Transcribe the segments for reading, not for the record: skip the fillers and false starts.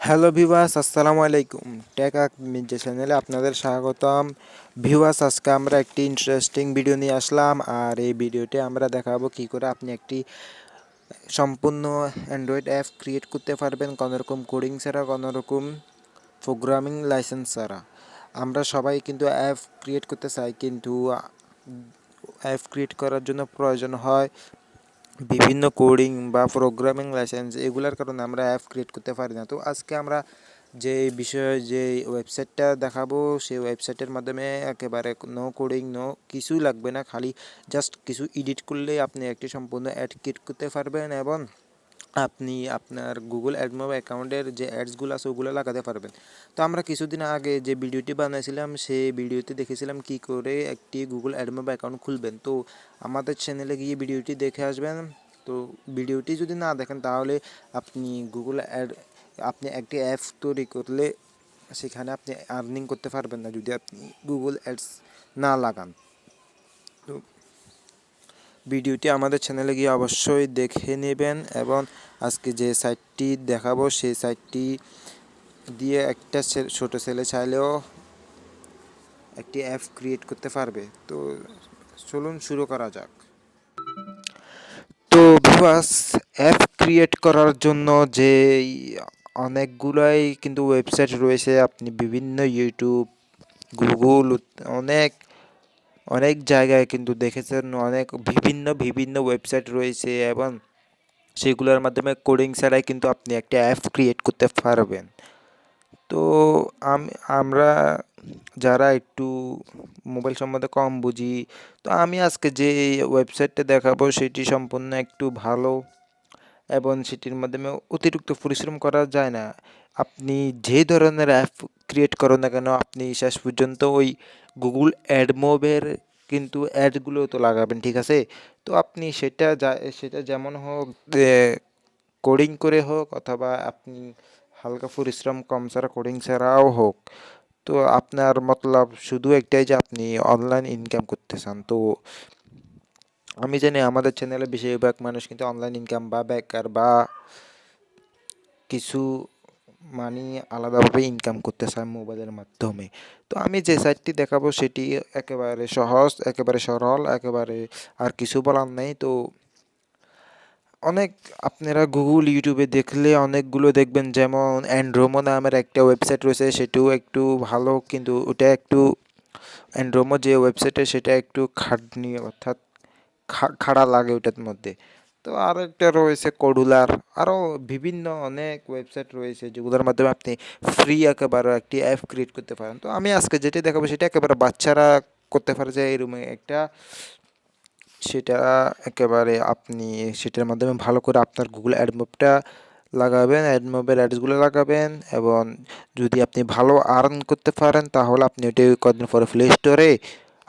Hello viewers, আসসালামু আলাইকুম। Take Mirza চ্যানেলে আপনাদের স্বাগতম। ভিউয়ার্স, আজকে আমরা একটি ইন্টারেস্টিং ভিডিও নিয়ে আসলাম। আর এই ভিডিওতে আমরা দেখাবো কি করে আপনি একটি সম্পূর্ণ অ্যান্ড্রয়েড অ্যাপ ক্রিয়েট করতে পারবেন কোনোরকম কোডিং ছাড়া, কোনোরকম প্রোগ্রামিং লাইসেন্স ছাড়া। আমরা সবাই কিন্তু অ্যাপ ক্রিয়েট করতে চাই, কিন্তু অ্যাপ ক্রিয়েট করার জন্য প্রয়োজন হয় বিভিন্ন কোডিং বা প্রোগ্রামিং লাইসেন্স। এগুলোর কারণে আমরা অ্যাপ ক্রিয়েট করতে পারি না। তো আজকে আমরা যে ওয়েবসাইটটা দেখাবো, সেই ওয়েবসাইটের মাধ্যমে একেবারে নো কোডিং, নো কিছুই লাগবে না, খালি জাস্ট কিছু এডিট করলেই আপনি একটি সম্পূর্ণ অ্যাড ক্রিয়েট করতে পারবেন এবং আপনি আপনার গুগল অ্যাডমোব অ্যাকাউন্টের যে অ্যাডসগুলো আছে ওগুলো লাগাতে পারবেন। তো আমরা কিছুদিন আগে যে ভিডিওটি বানিয়েছিলাম, সেই ভিডিওতে দেখেছিলাম কি করে একটি গুগল অ্যাডমোব অ্যাকাউন্ট খুলবেন। তো আমাদের চ্যানেলে গিয়ে ভিডিওটি দেখে আসবেন। তো ভিডিওটি যদি না দেখেন তাহলে আপনি একটি অ্যাপ তৈরি করলে সেখানে আপনি আর্নিং করতে পারবেন না যদি আপনি গুগল অ্যাডস না লাগান। তো ভিডিওটি আমাদের চ্যানেলে গিয়ে অবশ্যই দেখে নেবেন এবং আজকে যে সাইটটি দেখাবো সেই সাইটটি দিয়ে একটা ছোট ছেলে চাইলেও একটি অ্যাপ ক্রিয়েট করতে পারবে। তো চলুন শুরু করা যাক। তো ভিউয়ার্স, অ্যাপ ক্রিয়েট করার জন্য যে অনেকগুলাই কিন্তু ওয়েবসাইট রয়েছে। আপনি বিভিন্ন ইউটিউব, গুগল, অনেক অনেক জায়গায় কিন্তু দেখেছেন, অনেক বিভিন্ন ওয়েবসাইট রয়েছে এবং সেগুলোর মাধ্যমে কোডিং ছাড়াই কিন্তু আপনি একটা অ্যাপ ক্রিয়েট করতে পারবেন। তো আমরা যারা একটু মোবাইল সম্বন্ধে কম বুঝি, তো আমি আজকে যে ওয়েবসাইটটা দেখাবো সেটি সম্পূর্ণ একটু ভালো এবং সেটির মাধ্যমে অতিরিক্ত পরিশ্রম করা যায় না। আপনি যে ধরনের অ্যাপ ক্রিয়েট করুন না কেন, আপনি শেষ পর্যন্ত ওই গুগল অ্যাডমোবের কিন্তু অ্যাডগুলো তো লাগাবেন, ঠিক আছে? তো আপনি সেটা যেমন হোক, কোডিং করে হোক, অথবা আপনি হালকা পরিশ্রম কম ছাড়া কোডিং ছাড়াও হোক, তো আপনার মতলব শুধু একটাই যে আপনি অনলাইন ইনকাম করতে চান। তো আমি জানি আমাদের চ্যানেলে বেশিরভাগ মানুষ কিন্তু অনলাইন ইনকাম বা বেকার বা কিছু মানি আলাদাভাবে ইনকাম করতে চায় মোবাইলের মাধ্যমে। তো আমি যে সাইটটি দেখাবো সেটি একেবারে সহজ, একেবারে সরল, একেবারে আর কিছু বলার নেই। তো অনেক আপনারা গুগল, ইউটিউবে দেখলে অনেকগুলো দেখবেন, যেমন অ্যান্ড্রোমো নামের একটা ওয়েবসাইট রয়েছে, সেটিও একটু ভালো, কিন্তু ওটা একটু অ্যান্ড্রোমো যে ওয়েবসাইটে সেটা একটু খাটনি, অর্থাৎ খাড়া লাগে ওটার মধ্যে। তো আরও একটা রয়েছে কডুলার, আরও বিভিন্ন অনেক ওয়েবসাইট রয়েছে যেগুলোর মাধ্যমে আপনি ফ্রি একেবারে একটি অ্যাপ ক্রিয়েট করতে পারেন। তো আমি আজকে যেটি দেখাবো সেটা একেবারে বাচ্চারা করতে পারে, যে এই রুমে একটা, সেটা একেবারে আপনি সেটার মাধ্যমে ভালো করে আপনার গুগল অ্যাডমোবটা লাগাবেন, অ্যাডমোবের অ্যাডসগুলো লাগাবেন এবং যদি আপনি ভালো আর্ন করতে পারেন তাহলে আপনি ওটি কদিন পরে প্লে স্টোরে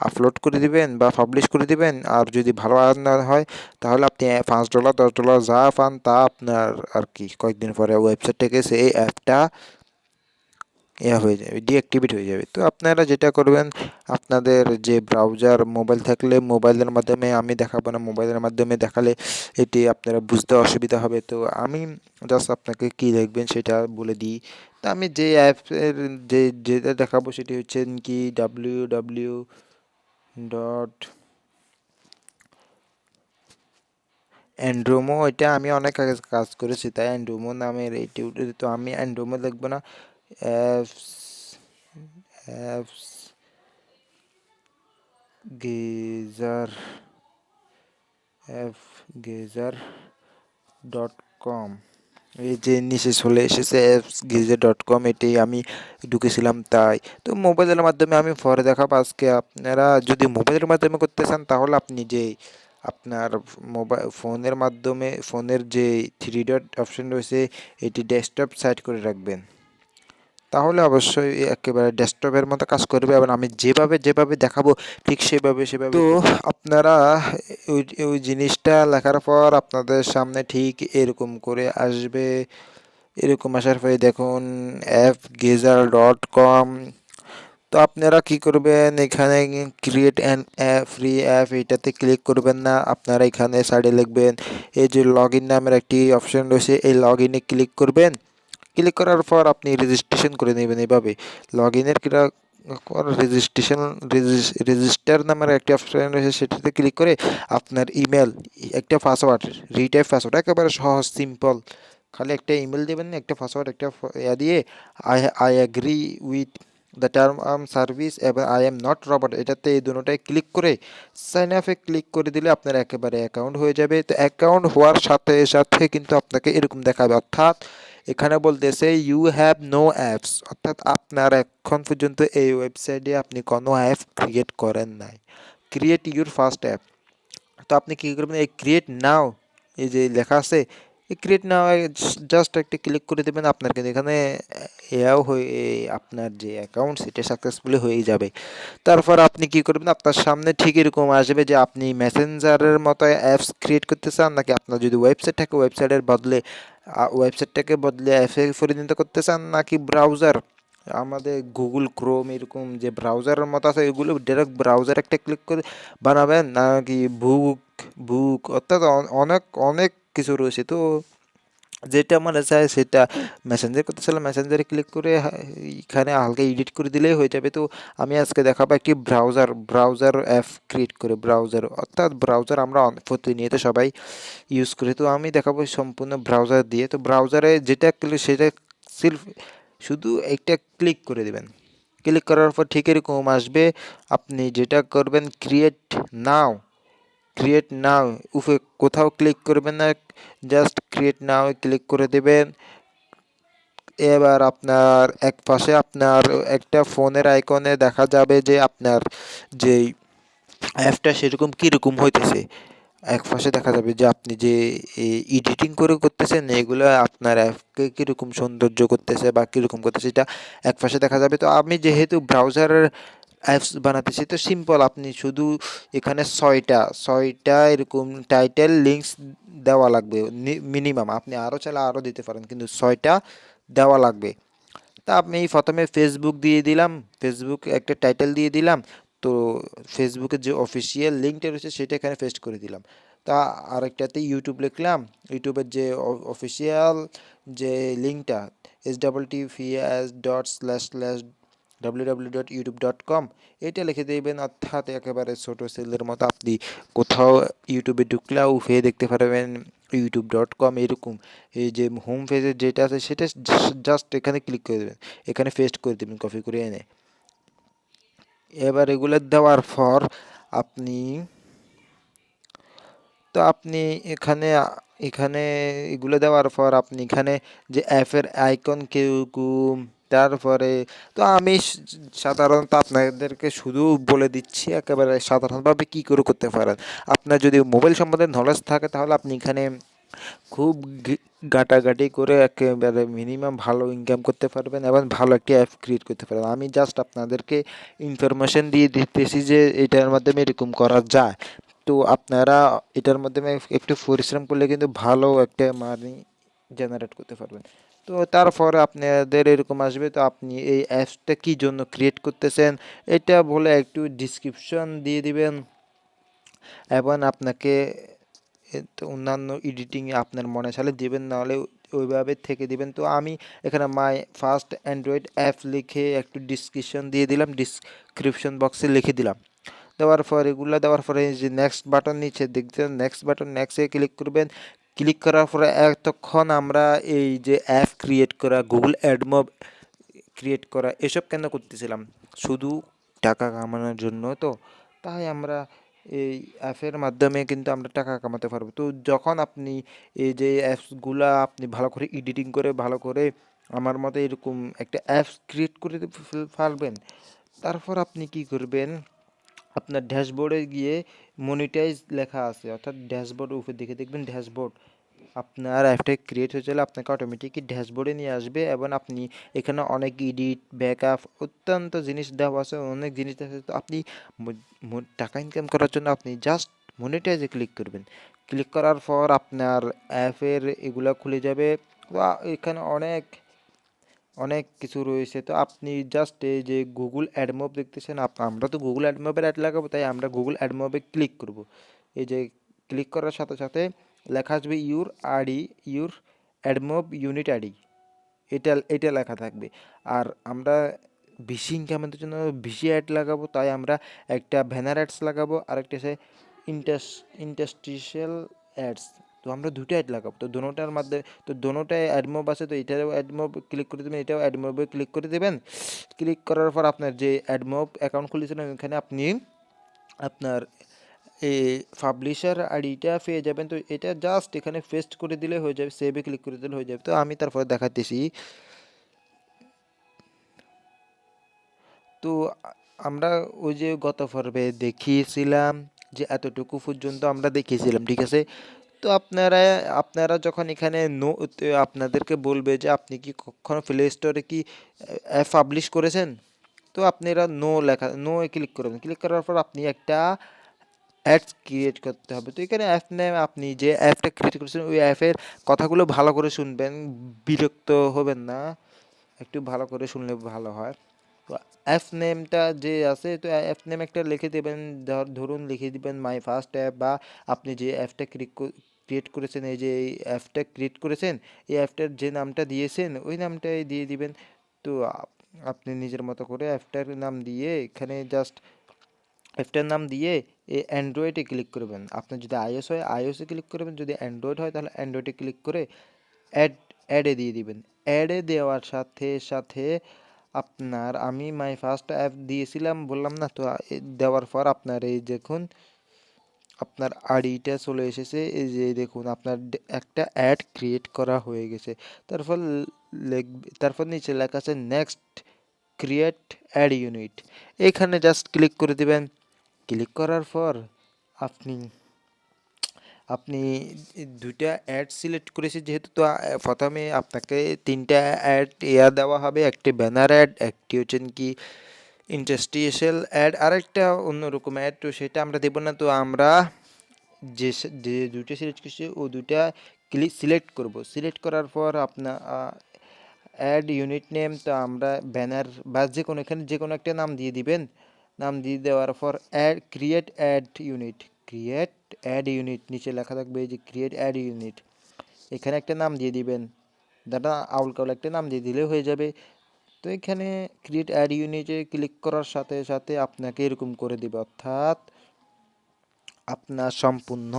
আপলোড করে দিবেন বা পাবলিশ করে দিবেন। আর যদি ভালো আর্ন না হয় তাহলে আপনি $5, $10 যা পান তা আপনার আর কি কয়েকদিন পরে ওয়েবসাইট থেকে সেই অ্যাপটা হয়ে যাবে, ডিঅ্যাক্টিভেট হয়ে যাবে। তো আপনারা যেটা করবেন, আপনাদের যে ব্রাউজার মোবাইল থাকলে মোবাইলের মাধ্যমে, আমি দেখাবো না, মোবাইলের মাধ্যমে দেখালে এটি আপনারা বুঝতে অসুবিধা হবে। তো আমি জাস্ট আপনাকে কী দেখবেন সেটা বলে দিই। তো আমি যে অ্যাপের যেটা দেখাবো সেটি হচ্ছে কি www ডট অ্যান্ড্রোমো। এটা আমি অনেক আগে কাজ করেছি, তাই অ্যান্ড্রোমো নামের এইটি উঠে। তো আমি অ্যান্ড্রোমো দেখবো না, apps apps geyser app geyser dot com, এই যে নিচে চলে এসেছে অ্যাপস গেজার ডট কম, এটাই আমি ঢুকেছিলাম। তাই তো মোবাইলের মাধ্যমে আমি পরে দেখাবো। আজকে আপনারা যদি মোবাইলের মাধ্যমে করতে চান তাহলে আপনি যে আপনার মোবাইল ফোনের মাধ্যমে, ফোনের যে থ্রি ডট অপশন রয়েছে এটি ডেস্কটপ সাইড করে রাখবেন, তাহলে অবশ্যই একেবারে ডেস্কটপের মতো কাজ করবে এবং আমি যেভাবে দেখাবো ঠিক সেভাবে। তো আপনারা ওই ওই জিনিসটা লেখার পর আপনাদের সামনে ঠিক এরকম করে আসবে। এরকম আসার পরে দেখুন appgezer.com। তো আপনারা কি করবেন, এখানে create an app, free app, এটাতে ক্লিক করবেন না। আপনারা এখানে সাইডে লিখবেন, এই যে লগ ইন নামের একটি অপশন রয়েছে, এই লগ ইনে ক্লিক করবেন। ক্লিক করার পর আপনি রেজিস্ট্রেশন করে নেবেন এভাবে। লগ ইনের রেজিস্ট্রেশন রেজিস্টার নামের একটা অপশন রয়েছে, সেটাতে ক্লিক করে আপনার ইমেল, একটা পাসওয়ার্ড, রিটাইপ পাসওয়ার্ড, একেবারে সহজ সিম্পল। খালি একটা ইমেল দেবেন, একটা পাসওয়ার্ড, একটা দিয়ে I I agree with the term service এবং আই এম নট রবট, এটাতে এই দুটোটায় ক্লিক করে সাইন আপে ক্লিক করে দিলে আপনার একেবারে অ্যাকাউন্ট হয়ে যাবে। তো অ্যাকাউন্ট হওয়ার সাথে সাথে কিন্তু আপনাকে এরকম দেখাবে, অর্থাৎ এখানে বলতেছে ইউ হ্যাভ নো অ্যাপস, অর্থাৎ আপনার এখন পর্যন্ত এই ওয়েবসাইটে আপনি কোনো অ্যাপ ক্রিয়েট করেন নাই। Create your first app. তো আপনি কী করবেন, এই ক্রিয়েট নাও, এই যে লেখা আছে এই ক্রিয়েট নাও জাস্ট একটা ক্লিক করে দেবেন, আপনার কিন্তু এখানে এও হয়ে আপনার যে অ্যাকাউন্ট সেটা সাকসেসফুলি হয়ে যাবে। তারপর আপনি কি করবেন, আপনার সামনে ঠিক এরকম আসবে যে আপনি মেসেঞ্জারের মতো অ্যাপস ক্রিয়েট করতে চান, নাকি আপনার যদি ওয়েবসাইট থাকে ওয়েবসাইটের বদলে ওয়েবসাইটটাকে বদলে অ্যাপে পরিণত করতে চান, নাকি ব্রাউজার আমাদের গুগল ক্রোম এরকম যে ব্রাউজারের মতো আছে এগুলো ডাইরেক্ট ব্রাউজার একটা ক্লিক করে বানাবেন, নাকি বুক অর্থাৎ অনেক অনেক কিছু রয়েছে। তো যেটা মনে চায় সেটা মেসেঞ্জার করতে চাইলে মেসেঞ্জারে ক্লিক করে এখানে হালকা এডিট করে দিলেই হয়ে যাবে। তো আমি আজকে দেখাবো একটি ব্রাউজার অ্যাপ ক্রিয়েট করে, ব্রাউজার অর্থাৎ ব্রাউজার আমরা প্রতিনিয়ত সবাই ইউজ করি। তো আমি দেখাবো সম্পূর্ণ ব্রাউজার দিয়ে। তো ব্রাউজারে যেটা সেটা সির্ফ শুধু একটা ক্লিক করে দেবেন। ক্লিক করার পর ঠিক এরকম আসবে, আপনি যেটা করবেন ক্রিয়েট নাও উফে কোথাও ক্লিক করবেন না, জাস্ট ক্রিয়েট নাও ক্লিক করে দেবেন। এবার আপনার এক পাশে আপনার একটা ফোনের আইকনে দেখা যাবে যে আপনার যেই অ্যাপটা সেরকম কীরকম হইতেছে। এক পাশে দেখা যাবে যে আপনি যে এডিটিং করে করতেছেন এগুলো আপনার অ্যাপকে কীরকম সৌন্দর্য করতেছে বা কীরকম করতেছে, এটা এক পাশে দেখা যাবে। তো আমি যেহেতু ব্রাউজারের অ্যাপস বানাতেছি তো সিম্পল, আপনি শুধু এখানে ছয়টা এরকম টাইটেল লিঙ্কস দেওয়া লাগবে মিনিমাম, আপনি আরও চাইলে আরও দিতে পারেন, কিন্তু ছয়টা দেওয়া লাগবে। তা আমি প্রথমে ফেসবুক দিয়ে দিলাম, ফেসবুক একটা টাইটেল দিয়ে দিলাম। তো ফেসবুকের যে অফিসিয়াল লিঙ্কটা রয়েছে সেটা এখানে পেস্ট করে দিলাম। তা আরেকটাতে ইউটিউব লিখলাম, ইউটিউবের যে অফিসিয়াল যে লিঙ্কটা https://www.youtube.com এটা লিখে দেবেন, অর্থাৎ একেবারে ছোটো সেলের মতো আপনি কোথাও ইউটিউবে ঢুকলে উঠে দেখতে পারবেন youtube.com এরকম। এই যে হোম পেজের যেটা আছে সেটা জাস্ট এখানে ক্লিক করে দেবেন, এখানে পেস্ট করে দেবেন কপি করে এনে। এবার এগুলো দেওয়ার পর আপনি আপনি এখানে এখানে এগুলো দেওয়ার পর আপনি এখানে যে অ্যাপের আইকন কিরকম, তারপরে তো আমি সাধারণত আপনাদেরকে শুধু বলে দিচ্ছি একেবারে সাধারণভাবে কী করে করতে পারেন। আপনার যদি মোবাইল সম্বন্ধে নলেজ থাকে তাহলে আপনি এখানে খুব ঘাটাঘাটি করে একেবারে মিনিমাম ভালো ইনকাম করতে পারবেন এবং ভালো একটি অ্যাপ ক্রিয়েট করতে পারবেন। আমি জাস্ট আপনাদেরকে ইনফরমেশন দিয়ে দিতেছি যে এটার মাধ্যমে এরকম করা যায়। তো আপনারা এটার মাধ্যমে একটু পরিশ্রম করলে কিন্তু ভালো একটা মানি জেনারেট করতে পারবেন। তো তারপরে আপনাদের এরকম আসবে, তো আপনি এই অ্যাপসটা কী জন্য ক্রিয়েট করতেছেন এটা বলে একটু ডিসক্রিপশন দিয়ে দিবেন এবং আপনাকে তো অন্যান্য এডিটিংয়ে আপনার মনে চাইলে দিবেন, নাহলে ওইভাবে থেকে দিবেন। তো আমি এখানে মাই ফার্স্ট অ্যান্ড্রয়েড অ্যাপ লিখে একটু ডিসক্রিপশন দিয়ে দিলাম, ডিসক্রিপশন বক্সে লিখে দিলাম। দেওয়ার পর এগুলো দেওয়ার পরে যে নেক্সট বাটন নিচে দেখছেন, নেক্সট বাটন, নেক্সটে ক্লিক করবেন। ক্লিক করার পরে এতক্ষণ আমরা এই যে অ্যাপ ক্রিয়েট করা, গুগল অ্যাডমব ক্রিয়েট করা এসব কেন করতেছিলাম, শুধু টাকা কামানোর জন্য। তো তাই আমরা এই অ্যাপের মাধ্যমে কিন্তু আমরা টাকা কামাতে পারবো। তো যখন আপনি এই যে অ্যাপসগুলা আপনি ভালো করে এডিটিং করে ভালো করে আমার মতো এরকম একটা অ্যাপস ক্রিয়েট করে পারবেন, তারপর আপনি কি করবেন, আপনার ড্যাশবোর্ডে গিয়ে মনিটাইজ লেখা আছে, অর্থাৎ ড্যাশবোর্ডের উপর দিকে দেখবেন ড্যাশবোর্ড, আপনার অ্যাপটা ক্রিয়েট হয়ে গেলে আপনাকে অটোমেটিকই ড্যাশবোর্ডে নিয়ে আসবে এবং আপনি এখানে অনেক এডিট ব্যাকআপ অত্যন্ত জিনিস দেওয়া আছে, অনেক জিনিস আছে। তো আপনি টাকা ইনকাম করার জন্য আপনি জাস্ট মনিটাইজে ক্লিক করবেন। ক্লিক করার পর আপনার অ্যাপের এগুলা খুলে যাবে। তো এখানে অনেক অনেক কিছু রয়েছে। তো আপনি জাস্ট এই যে গুগল অ্যাডমব দেখতেছেন, আমরা তো গুগল অ্যাডমবের অ্যাড লাগাবো, তাই আমরা গুগল অ্যাডমবে ক্লিক করব। এই যে ক্লিক করার সাথে সাথে লেখা আসবে ইউর অ্যাডমব ইউনিট আইডি, এটা লেখা থাকবে। আর আমরা বেশি ইনকামের জন্য বেশি অ্যাড লাগাবো, তাই আমরা একটা ব্যানার অ্যাডস লাগাবো, আর একটা হচ্ছে ইন্টারস্টিশিয়াল অ্যাডস। তো আমরা দুটো অ্যাড লাগাবো, তো দোনোটার মধ্যে, তো দোনোটায় অ্যাডমোব আছে, তো এটারও অ্যাডমোব ক্লিক করে দেবেন, এটাও অ্যাডমোবে ক্লিক করে দেবেন। ক্লিক করার পর আপনার যে অ্যাডমোব অ্যাকাউন্ট খুলেছিলেন ওখানে আপনি আপনার এই পাবলিশার আইডিটা পেয়ে যাবেন। তো এটা জাস্ট এখানে পেস্ট করে দিলে হয়ে যাবে, সেভে ক্লিক করে দিলে হয়ে যাবে। তো আমি তারপরে দেখাতেছি। তো আমরা ওই যে গত পর্বে দেখিয়েছিলাম যে এতটুকু পর্যন্ত আমরা দেখিয়েছিলাম, ঠিক আছে। তো আপনারা আপনারা যখন এখানে আপনাদেরকে বলবে যে আপনি কি কখনো প্লে স্টোরে কি অ্যাপ পাবলিশ করেছেন, তো আপনারা নো এ ক্লিক করবেন। ক্লিক করার পর আপনি একটা অ্যাডস ক্রিয়েট করতে হবে। তো এখানে অ্যাপ নেম, আপনি যে অ্যাপটা ক্রিয়েট করেছেন ওই অ্যাপের কথাগুলো ভালো করে শুনবেন, বিরক্ত হবেন না, একটু ভালো করে শুনলে ভালো হয়। তো অ্যাপ নেমটা যে আছে, তো অ্যাপ নেম একটা লিখে দেবেন। ধরুন লিখে দিবেন মাই ফার্স্ট অ্যাপ, বা আপনি যে অ্যাপটা ক্রিয়েট করেছেন, এই যে এই অ্যাপটা ক্রিয়েট করেছেন, এই অ্যাপটার যে নামটা দিয়েছেন ওই নামটাই দিয়ে দিবেন। তো আপনি নিজের মতো করে অ্যাপটার নাম দিয়ে এখানে জাস্ট অ্যাপটার নাম দিয়ে এই অ্যান্ড্রয়েডে ক্লিক করবেন। আপনার যদি আইওএস হয় আইওএসে ক্লিক করবেন, যদি অ্যান্ড্রয়েড হয় তাহলে অ্যান্ড্রয়েডে ক্লিক করে অ্যাড অ্যাডে দিয়ে দিবেন। অ্যাডে দেওয়ার সাথে সাথে আপনার, আমি মাই ফার্স্ট অ্যাপ দিয়েছিলাম বললাম না, তো দেওয়ার পর আপনার এই দেখুন আপনার আইডিটা চলে এসেছে। এই যে দেখুন আপনার একটা অ্যাড ক্রিয়েট করা হয়ে গেছে। তারপর তারপর নিচে লেখা আছে নেক্সট ক্রিয়েট অ্যাড ইউনিট, এখানে জাস্ট ক্লিক করে দিবেন। ক্লিক করার পর আপনি আপনি দুইটা অ্যাড সিলেক্ট করেছি যেহেতু, তো প্রথমে আপনাকে তিনটা অ্যাড দেওয়া হবে, একটি ব্যানার অ্যাড, একটি হচ্ছেন কি ইন্টারস্টিশিয়াল অ্যাড, আরেকটা অন্যরকম অ্যাড। তো সেটা আমরা দেবো না, তো আমরা যে যে দুইটা সিলেক্ট করছি ও দুইটা সিলেক্ট করব। সিলেক্ট করার পর আপনার অ্যাড ইউনিট নেম, তো আমরা ব্যানার বা যে কোনো এখানে যে কোনো একটা নাম দিয়ে দিবেন। নাম দিয়ে দেওয়ার পর create add unit, create add unit নিচে লেখা থাকবে এই যে ক্রিয়েট অ্যাড ইউনিট, এখানে একটা নাম দিয়ে দিবেন। দাদা আউল কাউল একটা নাম দিয়ে দিলে হয়ে যাবে। তো এখানে ক্রিয়েট অ্যাড ইউনিটে ক্লিক করার সাথে সাথে আপনাকে এরকম করে দিবে, অর্থাৎ আপনার সম্পূর্ণ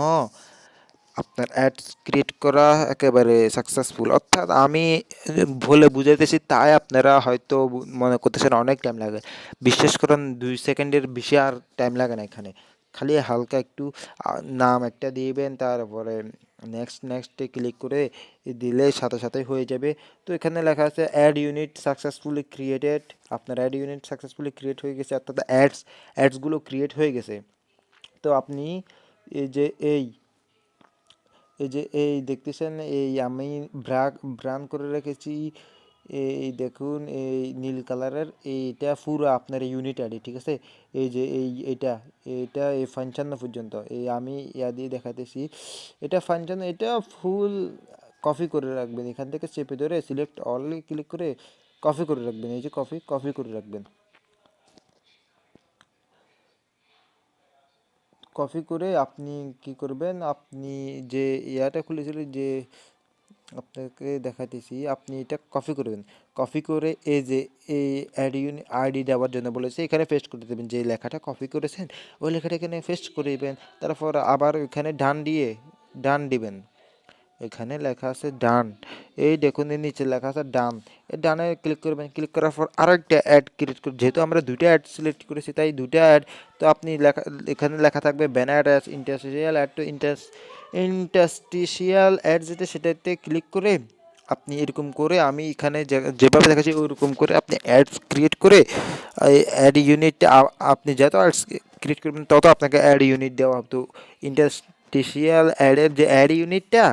আপনার অ্যাডস ক্রিয়েট করা একেবারে সাকসেসফুল। অর্থাৎ আমি বলে বুঝাইতেছি তাই আপনারা হয়তো মনে করতেছেন অনেক টাইম লাগে। বিশ্বাস করেন 2 সেকেন্ডের বেশি আর টাইম লাগে না এখানে। খালি হালকা একটু নাম একটা দিবেন, তারপরে নেক্সটে ক্লিক করে দিলে সাথে সাথেই হয়ে যাবে। তো এখানে লেখা আছে অ্যাড ইউনিট সাকসেসফুলি ক্রিয়েটেড, আপনার অ্যাড ইউনিট সাকসেসফুলি ক্রিয়েট হয়ে গেছে, অর্থাৎ অ্যাডসগুলো ক্রিয়েট হয়ে গেছে। তো আপনি এই যে এই দেখতেছেন, এই আমি ব্রান করে রেখেছি, এই দেখুন এই নীল কালারের, এইটা পুরো আপনার ইউনিট আইডি, ঠিক আছে। এই যে এটা এটা এই 55 পর্যন্ত, এই আমি দিয়ে দেখাতেছি। এটা 55, এটা ফুল কপি করে রাখবেন, এখান থেকে চেপে ধরে সিলেক্ট অল ক্লিক করে কপি করে রাখবেন, এই যে কপি করে রাখবেন। কপি করে আপনি কি করবেন, আপনি যে ইয়াটা খুলেছিলেন, যে আপনাকে দেখাইতেছি, আপনি এটা কপি করবেন। কপি করে এই যে এই আইডি দেওয়ার জন্য বলেছে এখানে পেস্ট করে দেবেন, যে লেখাটা কপি করেছেন ওই লেখাটা এখানে পেস্ট করে দেবেন। তারপর আবার এখানে ডান দিবেন, এখানে লেখা আছে ডান, এই দেখুন এর নিচে লেখা আছে ডান, এই ডানে ক্লিক করবেন। ক্লিক করার পর আরেকটা অ্যাড ক্রিয়েট করুন, যেহেতু আমরা দুইটা অ্যাড সিলেক্ট করেছি তাই দুইটা অ্যাড। তো আপনি এখানে লেখা থাকবে ব্যানার অ্যাডস ইন্টারস্টিশিয়াল অ্যাড, তো ইন্টারস্টিশিয়াল অ্যাড যেটা সেটাতে ক্লিক করে আপনি এরকম করে, আমি এখানে যেভাবে দেখাচ্ছি ওইরকম করে আপনি অ্যাডস ক্রিয়েট করে অ্যাড ইউনিট, আপনি যত অ্যাডস ক্রিয়েট করবেন তত আপনাকে অ্যাড ইউনিট দেওয়া হবে। তো ইন্টারস্টিশিয়াল অ্যাডের যে অ্যাড ইউনিটটা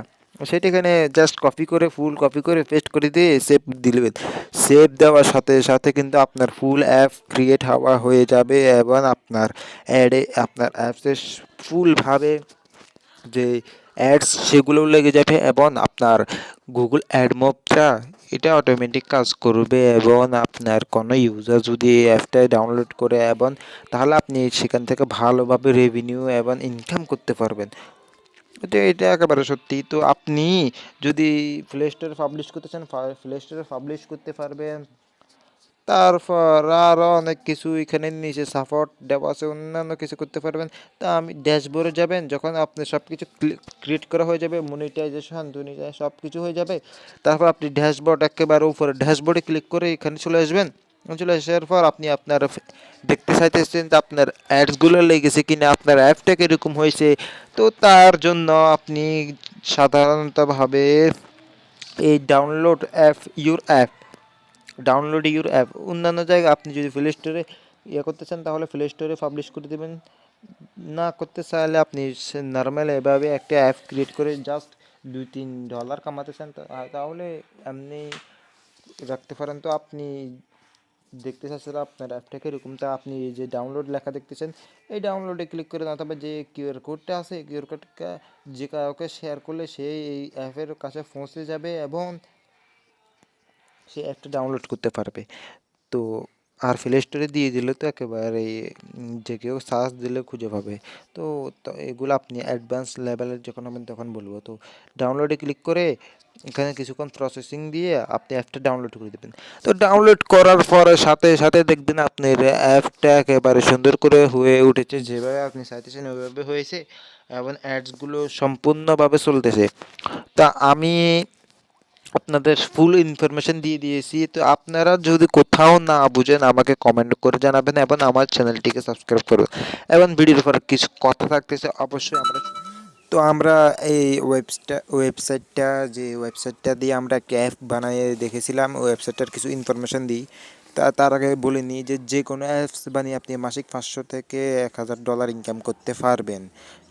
সেটা এখানে জাস্ট ফুল কপি করে পেস্ট করে দিয়ে সেভ দিলেন। সেভ দেওয়ার সাথে সাথে কিন্তু আপনার ফুল অ্যাপ ক্রিয়েট হয়ে যাবে, এবং আপনার আপনার অ্যাপসের ফুলভাবে যে অ্যাডস সেগুলোও লেগে যাবে, এবং আপনার গুগল অ্যাডমবটা এটা অটোমেটিক কাজ করবে, এবং আপনার কোনো ইউজার যদি এই অ্যাপটা ডাউনলোড করে, এবং তাহলে আপনি সেখান থেকে ভালোভাবে রেভিনিউ এবং ইনকাম করতে পারবেন। এটা একেবারে সত্যি। তো আপনি যদি প্লে স্টোরে পাবলিশ করতে চান, প্লে স্টোরে পাবলিশ করতে পারবেন। তারপর আরও অনেক কিছু এখানে নিচে সাপোর্ট দেওয়া আছে, অন্যান্য কিছু করতে পারবেন। তা আমি ড্যাশবোর্ডে যাবেন, যখন আপনি সব কিছু ক্রিয়েট করা হয়ে যাবে, মনিটাইজেশন দুনিয়া সব কিছু হয়ে যাবে, তারপর আপনি ড্যাশবোর্ড একেবারে উপরে ড্যাশবোর্ডে ক্লিক করে এখানে চলে আসবেন। চলে আসার পর আপনি আপনার দেখতে চাইতেছেন যে আপনার অ্যাডসগুলো লেগেছে কিনা, আপনার অ্যাপটা কীরকম হয়েছে। তো তার জন্য আপনি সাধারণতভাবে এই ডাউনলোড ইউর অ্যাপ অন্যান্য জায়গায় আপনি যদি প্লে স্টোরে করতে চান তাহলে প্লে স্টোরে পাবলিশ করে দেবেন। না করতে চাইলে আপনি নর্মাল এভাবে একটা অ্যাপ ক্রিয়েট করে জাস্ট $2-3 কামাতে চান তাহলে এমনি রাখতে পারেন। তো আপনি দেখতে চাচ্ছেন আপনার অ্যাপটা কীরকম, তা আপনি যে ডাউনলোড লেখা দেখতেছেন এই ডাউনলোডে ক্লিক করে, অথবা যে কিউআর কোডটা আছে কিউআর কোডটা যে কাউকে শেয়ার করলে সেই এই অ্যাপের কাছে পৌঁছে যাবে এবং সে অ্যাপটা ডাউনলোড করতে পারবে। তো আর প্লে স্টোরে দিয়ে দিলে তো একেবারে যে কেউ সার্চ দিলে খুঁজে পাবে। তো এগুলো আপনি অ্যাডভান্স লেভেলের যখন হবেন তখন বলবো। তো ডাউনলোডে ক্লিক করে এখানে কিছুক্ষণ প্রসেসিং দিয়ে আপনি অ্যাপটা ডাউনলোড করে দেবেন। তো ডাউনলোড করার পরে সাথে সাথে দেখবেন আপনার অ্যাপটা একেবারে সুন্দর করে হয়ে উঠেছে, যেভাবে আপনি চাইতেছেন ওইভাবে হয়েছে এবং অ্যাডসগুলো সম্পূর্ণভাবে চলতেছে। তা আমি আপনাদের ফুল ইনফরমেশন দিয়ে দিয়েছি। তো আপনারা যদি কোথাও না বুঝেন আমাকে কমেন্ট করে জানাবেন এবং আমার চ্যানেলটিকে সাবস্ক্রাইব করুন এবং ভিডিওর পর কিছু কথা থাকতেছে অবশ্যই আমরা এই ওয়েবসাইটটা ওয়েবসাইটটা দিয়ে আমরা একটা অ্যাপ বানিয়ে দেখেছিলাম, ওই ওয়েবসাইটটার কিছু ইনফরমেশন দিই। তার আগে বলে নিই যে কোনো অ্যাপস বানিয়ে আপনি মাসিক $500 থেকে $1000 ইনকাম করতে পারবেন।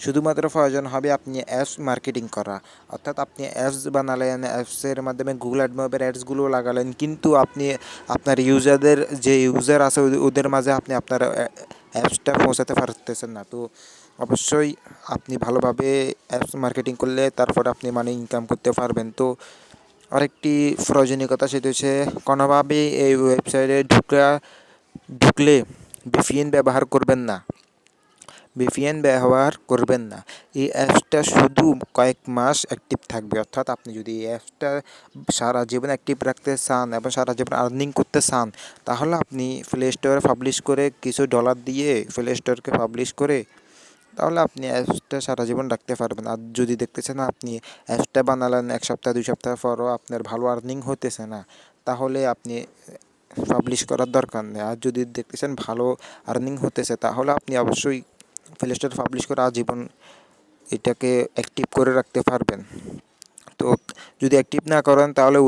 শুধুমাত্র প্রয়োজন হবে আপনি অ্যাপস মার্কেটিং করা, অর্থাৎ আপনি অ্যাপস বানালেন, অ্যাপসের মাধ্যমে গুগল অ্যাডমবের অ্যাডসগুলো লাগালেন, কিন্তু আপনি আপনার ইউজার আছে ওদের মাঝে আপনি আপনার অ্যাপসটা পৌঁছাতে পারতেছেন না। তো অবশ্যই আপনি ভালোভাবে অ্যাপস মার্কেটিং করলে তারপরে আপনি মানি ইনকাম করতে পারবেন। তো আরেকটি প্রয়োজনীয় কথা সেটা হচ্ছে কোনোভাবেই এই ওয়েবসাইটে ঢুকলে ভিপিএন ব্যবহার করবেন না। এই অ্যাপসটা শুধু কয়েক মাস অ্যাক্টিভ থাকবে, অর্থাৎ আপনি যদি এই অ্যাপসটা সারা জীবন অ্যাক্টিভ রাখতে চান এবং সারা জীবন আর্নিং করতে চান তাহলে আপনি প্লে স্টোরে পাবলিশ করে কিছু ডলার দিয়ে প্লে স্টোরকে পাবলিশ করে তাহলে আপনি অ্যাপসটা সারা জীবন রাখতে পারবেন। আর যদি দেখতেছেন আপনি অ্যাপসটা বানালেন 1 সপ্তাহ 2 সপ্তাহ পরও আপনার ভালো আর্নিং হতেছে না, তাহলে আপনি পাবলিশ করার দরকার নেই। আর যদি দেখতেছেন ভালো আর্নিং হতেছে তাহলে আপনি অবশ্যই প্লে স্টোরে পাবলিশ করে আজীবন এটাকে অ্যাক্টিভ করে রাখতে পারবেন। তো যদি অ্যাক্টিভ না করেন তাহলে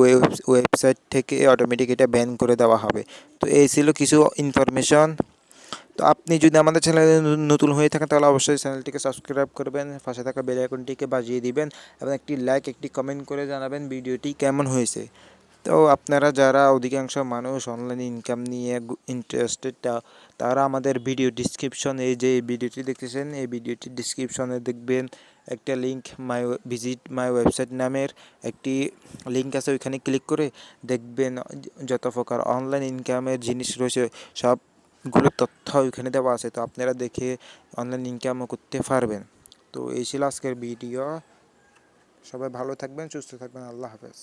ওয়েবসাইট থেকে অটোমেটিক এটা ব্যান করে দেওয়া হবে। তো এই ছিল কিছু ইনফরমেশন। তো আপনি যদি আমাদের চ্যানেলে নতুন হয়ে থাকেন তাহলে অবশ্যই চ্যানেলটিকে সাবস্ক্রাইব করবেন, পাশে থাকা বেল আইকনটিকে বাজিয়ে দিবেন এবং একটি লাইক একটি কমেন্ট করে জানাবেন ভিডিওটি কেমন হয়েছে। তো আপনারা যারা অধিকাংশ মানুষ অনলাইন ইনকাম নিয়ে ইন্টারেস্টেড তারা আমাদের ভিডিও ডিসক্রিপশনে যে ভিডিওটি দেখতেছেন এই ভিডিওটির ডিসক্রিপশনে দেখবেন একটা লিঙ্ক ভিজিট মাই ওয়েবসাইট নামের একটি লিঙ্ক আছে, ওইখানে ক্লিক করে দেখবেন যত প্রকার অনলাইন ইনকামের জিনিস রয়েছে সবগুলো তথ্য ওইখানে দেওয়া আছে। তো আপনারা দেখে অনলাইন ইনকামও করতে পারবেন। তো এই ছিল আজকের ভিডিও। সবাই ভালো থাকবেন, সুস্থ থাকবেন। আল্লাহ হাফেজ।